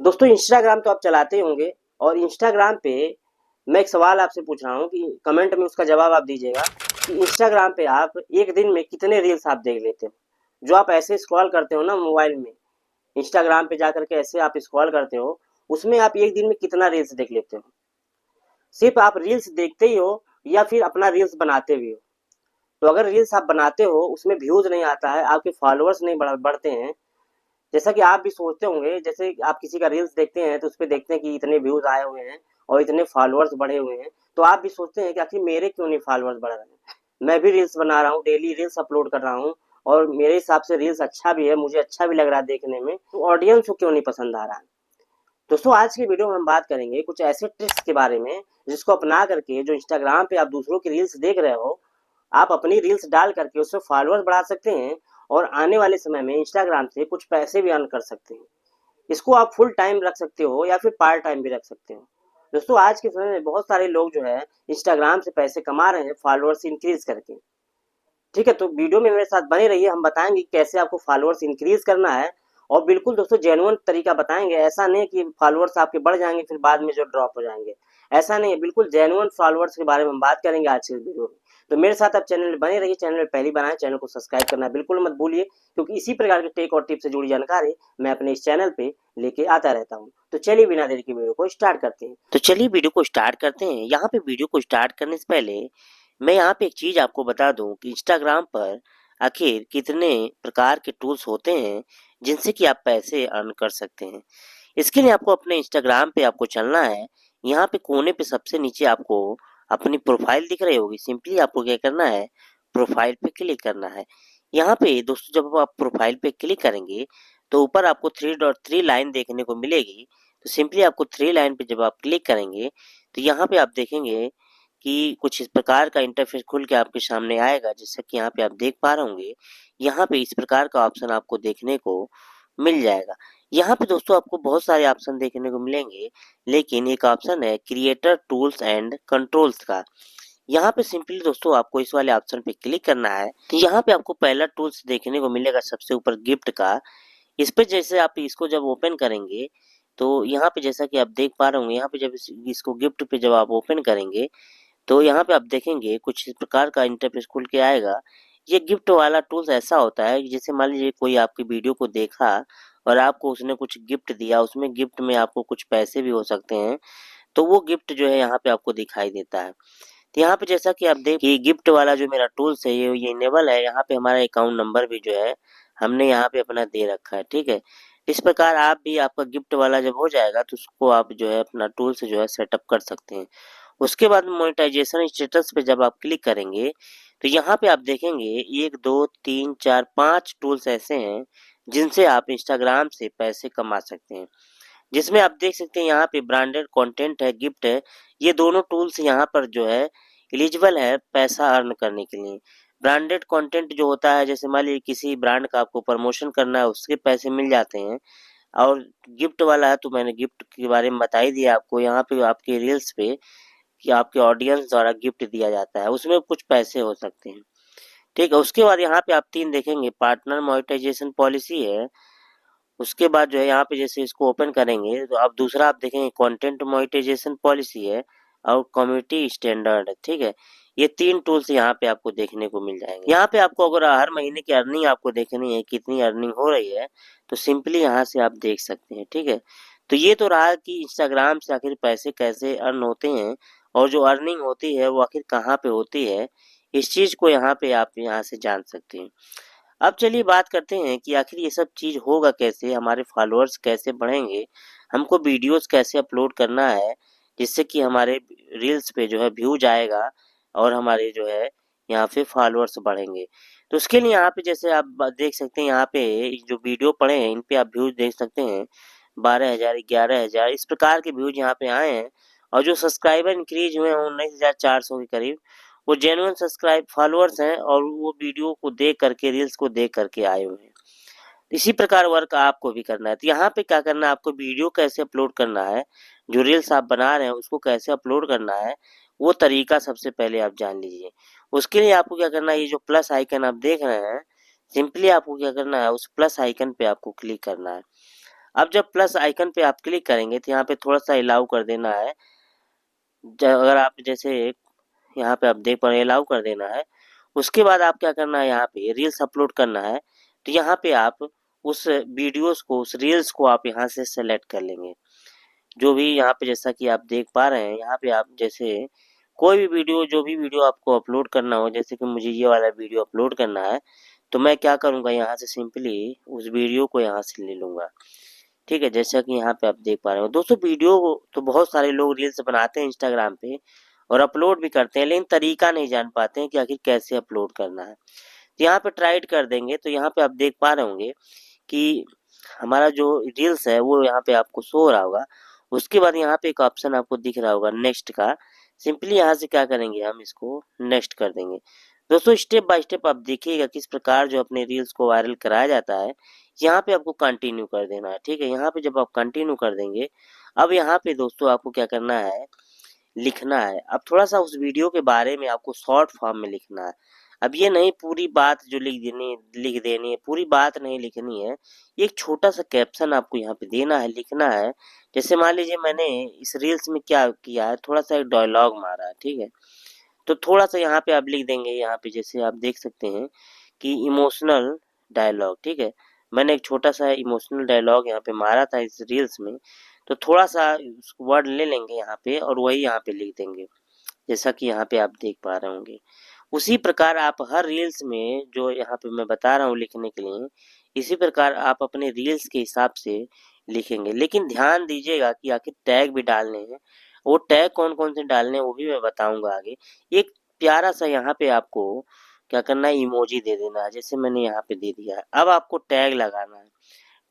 दोस्तों इंस्टाग्राम तो आप चलाते ही होंगे और इंस्टाग्राम पे मैं एक सवाल आपसे पूछ रहा हूँ कि कमेंट में उसका जवाब आप दीजिएगा कि इंस्टाग्राम पे आप एक दिन में कितने रील्स आप देख लेते हो। जो आप ऐसे स्क्रॉल करते हो ना मोबाइल में, इंस्टाग्राम पे जा करके ऐसे आप स्क्रॉल करते हो, उसमें आप एक दिन में कितना रील्स देख लेते हो। सिर्फ आप रील्स देखते ही हो या फिर अपना रील्स बनाते भी हो। तो अगर रील्स आप बनाते हो उसमें व्यूज नहीं आता है, आपके फॉलोअर्स नहीं बढ़ते हैं, जैसा कि आप भी सोचते होंगे, जैसे आप किसी का रील्स देखते हैं तो उस पे देखते हैं कि इतने व्यूज आए हुए हैं और इतने फॉलोअर्स बढ़े हुए हैं, तो आप भी सोचते हैं कि आखिर मेरे क्यों नहीं फॉलोअर्स बढ़ रहे हैं। मैं भी रील्स बना रहा हूँ, डेली रील्स अपलोड कर रहा हूँ और मेरे हिसाब से रील्स अच्छा भी है, मुझे अच्छा भी लग रहा है देखने में, तो ऑडियंस को क्यों नहीं पसंद आ रहा है। दोस्तों आज की वीडियो में हम बात करेंगे कुछ ऐसे ट्रिक्स के बारे में जिसको अपना करके जो इंस्टाग्राम पे आप दूसरों की रील्स देख रहे हो, आप अपनी रील्स डाल करके उससे फॉलोअर्स बढ़ा सकते हैं और आने वाले समय में इंस्टाग्राम से कुछ पैसे भी अर्न कर सकते हैं। इसको आप फुल टाइम रख सकते हो या फिर पार्ट टाइम भी रख सकते हो। दोस्तों आज के समय में बहुत सारे लोग जो है इंस्टाग्राम से पैसे कमा रहे हैं फॉलोअर्स इंक्रीज करके। ठीक है, तो वीडियो में मेरे साथ बने रहिए, हम बताएंगे कैसे आपको फॉलोअर्स इंक्रीज करना है और बिल्कुल दोस्तों जेन्युइन तरीका बताएंगे। ऐसा नहीं कि फॉलोअर्स आपके बढ़ जाएंगे फिर बाद में जो ड्रॉप हो जाएंगे, ऐसा नहीं है। बिल्कुल जेन्युइन फॉलोअर्स के बारे में हम बात करेंगे आज के वीडियो में। तो मेरे साथ आप चैनल में बने रहिए, चैनल में पहली बार आए चैनल को सब्सक्राइब करना बिल्कुल मत भूलिए, क्योंकि इसी प्रकार के टेक और टिप से जुड़ी जानकारी मैं अपने इस चैनल पे लेके आता रहता हूँ। तो चलिए बिना देरी के वीडियो को स्टार्ट करते हैं। तो चलिए वीडियो को स्टार्ट करते हैं। यहाँ पे वीडियो को स्टार्ट करने से पहले मैं यहाँ पे एक चीज आपको बता दूं कि इंस्टाग्राम पर आखिर कितने प्रकार के टूल्स होते हैं जिनसे कि आप पैसे अर्न कर सकते हैं। इसके लिए आपको अपने इंस्टाग्राम पे आपको चलना है। यहाँ पे कोने पे सबसे नीचे आपको अपनी प्रोफाइल दिख रही होगी। सिंपली आपको क्या करना है, प्रोफाइल पे क्लिक करना है। यहाँ पे दोस्तों जब आप प्रोफाइल पे क्लिक करेंगे तो ऊपर आपको 3 लाइन देखने को मिलेगी। तो सिंपली आपको 3 लाइन पे जब आप क्लिक करेंगे तो यहाँ पे आप देखेंगे कि कुछ इस प्रकार का इंटरफेस खुल के आपके सामने आएगा, जैसा कि यहाँ पे आप देख पा रहे होंगे। यहाँ पे इस प्रकार का ऑप्शन आपको देखने को मिल जाएगा। यहाँ पे दोस्तों आपको बहुत सारे ऑप्शन देखने को मिलेंगे, लेकिन एक ऑप्शन है क्रिएटर टूल्स एंड कंट्रोल्स का। यहाँ पे सिंपली दोस्तों आपको इस वाले ऑप्शन पे क्लिक करना है। तो यहाँ पे आपको पहला टूल्स देखने को मिलेगा सबसे ऊपर गिफ्ट का। इस पे जैसे आप इसको जब ओपन करेंगे तो यहाँ पे जैसा कि आप देख पा रहे होंगे, यहाँ पे जब इसको गिफ्ट पे जब आप ओपन करेंगे तो यहाँ पे आप देखेंगे कुछ इस प्रकार का इंटरफेस खुल के आएगा। ये गिफ्ट वाला टूल्स ऐसा होता है कि जैसे मान लीजिए कोई आपकी वीडियो को देखा और आपको उसने कुछ गिफ्ट दिया, उसमें गिफ्ट में आपको कुछ पैसे भी हो सकते हैं, तो वो गिफ्ट जो है यहाँ पे आपको दिखाई देता है। तो यहाँ पे जैसा कि आप देख कि गिफ्ट वाला जो मेरा टूल्स है ये इनेबल है। यहाँ पे हमारा अकाउंट नंबर भी जो है हमने यहाँ पे अपना दे रखा है, ठीक है। इस प्रकार आप भी आपका गिफ्ट वाला जब हो जाएगा तो उसको आप जो है अपना टूल से जो है सेटअप कर सकते हैं। उसके बाद मोनेटाइजेशन स्टेटस पे जब आप क्लिक करेंगे तो यहाँ पे आप देखेंगे 1 2 3 4 5 टूल्स ऐसे हैं जिनसे आप इंस्टाग्राम से पैसे कमा सकते हैं। जिसमें आप देख सकते हैं यहाँ पे ब्रांडेड कंटेंट है, गिफ्ट है। ये दोनों टूल्स यहाँ पर जो है एलिजिबल है पैसा अर्न करने के लिए। ब्रांडेड कंटेंट जो होता है, जैसे मान लीजिए किसी ब्रांड का आपको प्रमोशन करना है, उसके पैसे मिल जाते हैं। और गिफ्ट वाला है तो मैंने गिफ्ट के बारे में बता ही दिया आपको। यहाँ पे आपके रील्स पे कि आपके ऑडियंस द्वारा गिफ्ट दिया जाता है, उसमें कुछ पैसे हो सकते हैं, ठीक है। उसके बाद यहाँ पे आप 3 देखेंगे, पार्टनर मोनेटाइजेशन पॉलिसी है। उसके बाद जो है यहाँ पे जैसे इसको ओपन करेंगे तो आप दूसरा आप देखेंगे कंटेंट मोनेटाइजेशन पॉलिसी है और कम्युनिटी स्टैंडर्ड है, ठीक है। ये 3 टूल्स यहाँ पे आपको देखने को मिल जाएंगे। यहाँ पे आपको अगर हर महीने की अर्निंग आपको देखनी है, कितनी अर्निंग हो रही है, तो सिंपली यहाँ से आप देख सकते हैं, ठीक है। तो ये तो रहा कि इंस्टाग्राम से आखिर पैसे कैसे अर्न होते हैं और जो अर्निंग होती है वो आखिर कहाँ पे होती है, इस चीज को यहाँ पे आप यहाँ से जान सकते हैं। अब चलिए बात करते हैं कि आखिर ये सब चीज होगा कैसे, हमारे फॉलोअर्स कैसे बढ़ेंगे, हमको वीडियोस कैसे अपलोड करना है जिससे कि हमारे रील्स पे जो है व्यूज आएगा और हमारे जो है यहाँ पे फॉलोअर्स बढ़ेंगे। तो उसके लिए यहाँ पे जैसे आप देख सकते हैं, यहाँ पे जो वीडियो पड़े हैं इन पे आप व्यूज देख सकते हैं। 12,000, 11,000 इस प्रकार के व्यूज यहाँ पे आए हैं। और जो सब्सक्राइबर इंक्रीज हुए हैं 19,400 के करीब, वो जेन्युइन सब्सक्राइब फॉलोअर्स हैं और वो वीडियो को देख करके, रील्स को देख करके आए हुए हैं। इसी प्रकार वर्क आपको भी करना है। तो यहाँ पे क्या करना है, आपको वीडियो कैसे अपलोड करना है, जो रील्स आप बना रहे हैं उसको कैसे अपलोड करना है, वो तरीका सबसे पहले आप जान लीजिए। उसके लिए आपको क्या करना है, ये जो प्लस आइकन आप देख रहे हैं, सिंपली आपको क्या करना है, उस प्लस आइकन पे आपको क्लिक करना है। अब जब प्लस आइकन पे आप क्लिक करेंगे तो यहाँ पे थोड़ा सा अलाउ कर देना है। अगर आप जैसे यहाँ पे आप देख पा रहे हैं, अलाउ कर देना है। उसके बाद आप क्या करना है, यहाँ पे रील्स अपलोड करना है। तो यहाँ पे आप उस वीडियोस को, उस रील्स को आप यहाँ से सेलेक्ट कर लेंगे। जो भी यहाँ पे जैसा कि आप देख पा रहे हैं, यहाँ पे आप जैसे कोई भी वीडियो, जो भी वीडियो आपको अपलोड करना हो, जैसे कि मुझे ये वाला वीडियो अपलोड करना है, तो मैं क्या करूँगा, यहाँ से सिंपली उस वीडियो को यहाँ से ले लूँगा। ठीक है, जैसा कि यहाँ पे आप देख पा रहे हो दोस्तों, वीडियो तो बहुत सारे लोग रील्स बनाते हैं इंस्टाग्राम पे और अपलोड भी करते हैं, लेकिन तरीका नहीं जान पाते हैं कि आखिर कैसे अपलोड करना है। तो यहाँ पे ट्राई कर देंगे तो यहाँ पे आप देख पा रहे होंगे कि हमारा जो रील्स है वो यहाँ पे आपको शो हो रहा होगा। उसके बाद यहाँ पे एक ऑप्शन आपको दिख रहा होगा नेक्स्ट का। सिंपली यहाँ से क्या करेंगे, हम इसको नेक्स्ट कर देंगे। दोस्तों स्टेप बाय स्टेप आप देखिएगा किस प्रकार जो अपने रील्स को वायरल कराया जाता है। यहाँ पे आपको कंटिन्यू कर देना है। ठीक है, यहाँ पे जब आप कंटिन्यू कर देंगे, अब यहाँ पे दोस्तों आपको क्या करना है, लिखना है। अब थोड़ा सा उस वीडियो के बारे में आपको शॉर्ट फॉर्म में लिखना है। अब ये नहीं पूरी बात जो लिख देनी है, पूरी बात नहीं लिखनी है। एक छोटा सा कैप्शन आपको यहाँ पे देना है, लिखना है। जैसे मान लीजिए मैंने इस रील्स में क्या किया है, थोड़ा सा एक डायलॉग मारा है। ठीक है, तो थोड़ा सा यहाँ पे आप लिख देंगे, यहाँ पे जैसे आप देख सकते हैं कि इमोशनल डायलॉग। ठीक है, मैंने एक छोटा सा इमोशनल डायलॉग यहाँ पे मारा था इस रील्स में, तो थोड़ा सा वर्ड ले लेंगे यहाँ पे और वही यहाँ पे लिख देंगे, जैसा कि यहाँ पे आप देख पा रहे होंगे। उसी प्रकार आप हर रील्स में जो यहाँ पे मैं बता रहा हूँ लिखने के लिए, इसी प्रकार आप अपने रील्स के हिसाब से लिखेंगे। लेकिन ध्यान दीजिएगा कि आखिर टैग भी डालने हैं। वो टैग कौन कौन से डालने हैं वो भी मैं बताऊंगा आगे। एक प्यारा सा यहाँ पे आपको क्या करना है, इमोजी दे देना है, जैसे मैंने यहाँ पे दे दिया है। अब आपको टैग लगाना है।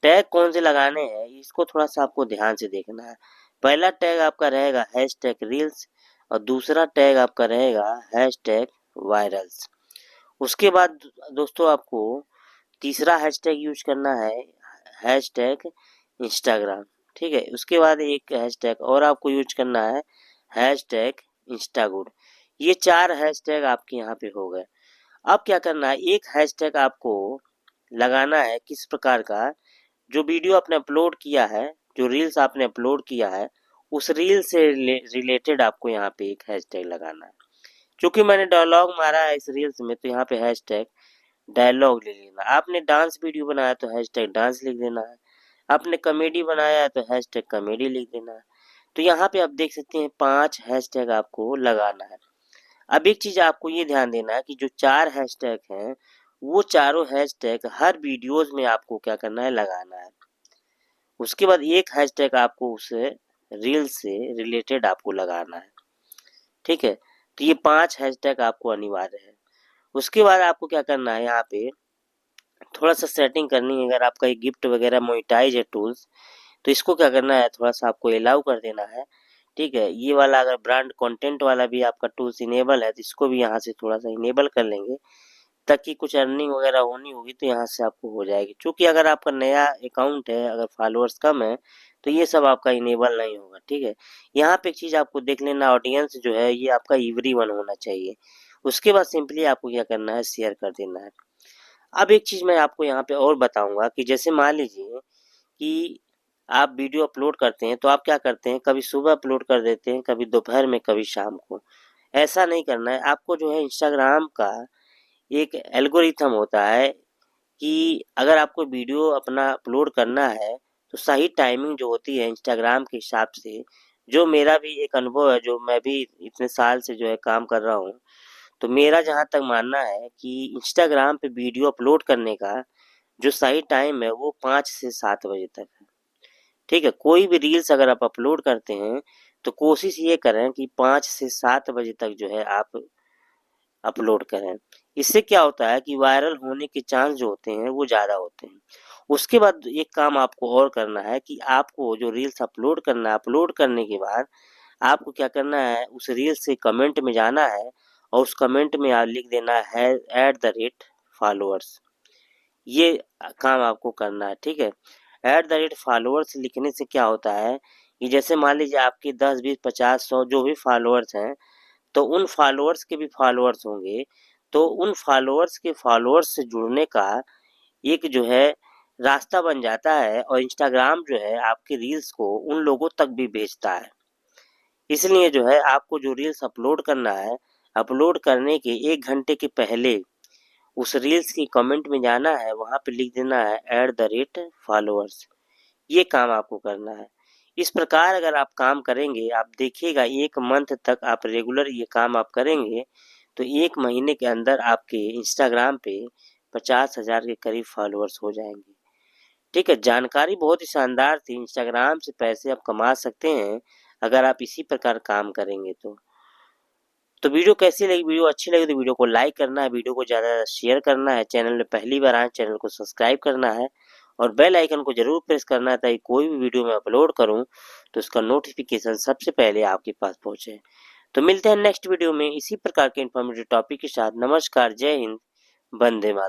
टैग कौन से लगाने हैं इसको थोड़ा सा आपको ध्यान से देखना है। पहला टैग आपका रहेगा हैशटैग रील्स और दूसरा टैग आपका रहेगा हैशटैग वायरल्स। उसके बाद दोस्तों आपको तीसरा हैशटैग यूज करना है, हैशटैग इंस्टाग्राम। ठीक है, उसके बाद एक हैशटैग और आपको यूज करना है, हैशटैग इंस्टागुड। ये 4 हैशटैग आपके यहाँ पे हो गए। अब क्या करना है, एक हैशटैग आपको लगाना है किस प्रकार का, जो वीडियो आपने अपलोड किया है, जो रील्स आपने अपलोड किया है, उस रील से रिलेटेड आपको यहाँ पे एक हैशटैग लगाना है। क्योंकि मैंने डायलॉग मारा है इस रील्स में, तो यहाँ पे हैशटैग डायलॉग ले लेना। आपने डांस वीडियो बनाया तो हैशटैग डांस लिख देना है। आपने कॉमेडी बनाया है तो हैशटैग कॉमेडी लिख देना है। तो यहाँ पे आप देख सकते हैं 5 हैशटैग आपको लगाना है। अब एक चीज आपको ये ध्यान देना है कि जो 4 हैशटैग हैं, वो चारों हैशटैग हर वीडियोज में आपको क्या करना है, लगाना है। उसके बाद एक हैशटैग आपको उस रील से रिलेटेड आपको लगाना है। ठीक है, तो ये 5 हैशटैग आपको अनिवार्य है। उसके बाद आपको क्या करना है, यहाँ पे थोड़ा सा सेटिंग करनी है। अगर आपका ये गिफ्ट वगैरह मोनेटाइज है टूल्स, तो इसको क्या करना है, थोड़ा सा आपको अलाउ कर देना है। ठीक है, ये वाला अगर ब्रांड कंटेंट वाला भी आपका टूल्स इनेबल है तो इसको भी यहाँ से थोड़ा सा इनेबल कर लेंगे, ताकि कुछ अर्निंग वगैरह होनी होगी तो यहाँ से आपको हो जाएगी। क्योंकि अगर आपका नया अकाउंट है, अगर फॉलोअर्स कम है, तो ये सब आपका इनेबल नहीं होगा। ठीक है, यहाँ पे एक चीज आपको देख लेना, ऑडियंस जो है ये आपका एवरीवन होना चाहिए। उसके बाद सिंपली आपको क्या करना है, शेयर कर देना है। अब एक चीज मैं आपको यहाँ पे और बताऊंगा कि जैसे मान लीजिए कि आप वीडियो अपलोड करते हैं, तो आप क्या करते हैं, कभी सुबह अपलोड कर देते हैं, कभी दोपहर में, कभी शाम को। ऐसा नहीं करना है आपको। जो है इंस्टाग्राम का एक एल्गोरिथम होता है कि अगर आपको वीडियो अपना अपलोड करना है तो सही टाइमिंग जो होती है इंस्टाग्राम के हिसाब से, जो मेरा भी एक अनुभव है, जो मैं भी इतने साल से जो है काम कर रहा हूँ, तो मेरा जहाँ तक मानना है कि इंस्टाग्राम पे वीडियो अपलोड करने का जो सही टाइम है वो 5 से 7 बजे तक है। ठीक है, कोई भी रील्स अगर आप अपलोड करते हैं तो कोशिश ये करें कि 5 से 7 बजे तक जो है आप अपलोड करें। इससे क्या होता है कि वायरल होने के चांस जो होते हैं वो ज़्यादा होते हैं। उसके बाद एक काम आपको और करना है कि आपको जो रील्स अपलोड करना है, अपलोड करने के बाद आपको क्या करना है, उस रील से कमेंट में जाना है और उस कमेंट में आप लिख देना है @फॉलोअर्स। ये काम आपको करना है। ठीक है, @फॉलोअर्स लिखने से क्या होता है कि जैसे मान लीजिए आपके 10, 20, 50, 100 जो भी फॉलोअर्स हैं, तो उन फॉलोअर्स के भी फॉलोअर्स होंगे। तो उन फॉलोअर्स के फॉलोअर्स से जुड़ने का एक जो है रास्ता बन जाता है और इंस्टाग्राम जो है आपकी रील्स को उन लोगों तक भी भेजता है। इसलिए जो है आपको जो रील्स अपलोड करना है, अपलोड करने के 1 घंटे के पहले उस रील्स की कमेंट में जाना है, वहाँ पे लिख देना है @फॉलोअर्स। ये काम आपको करना है। इस प्रकार अगर आप काम करेंगे, आप देखिएगा 1 मंथ तक आप रेगुलर ये काम आप करेंगे, तो 1 महीने के अंदर आपके इंस्टाग्राम पे 50,000 के करीब फॉलोअर्स हो जाएंगे। ठीक है, जानकारी बहुत ही शानदार थी। इंस्टाग्राम से पैसे आप कमा सकते हैं अगर आप इसी प्रकार काम करेंगे तो वीडियो कैसी लगी? वीडियो अच्छी लगी तो वीडियो को लाइक करना है, वीडियो को ज़्यादा शेयर करना है, चैनल में पहली बार आए चैनल को सब्सक्राइब करना है और बेल आइकन को जरूर प्रेस करना है ताकि कोई भी वीडियो मैं अपलोड करूं तो उसका नोटिफिकेशन सबसे पहले आपके पास पहुंचे। तो मिलते हैं नेक्स्ट वीडियो में इसी प्रकार के इन्फॉर्मेटिव टॉपिक के साथ। नमस्कार, जय हिंद, वंदे मातरम।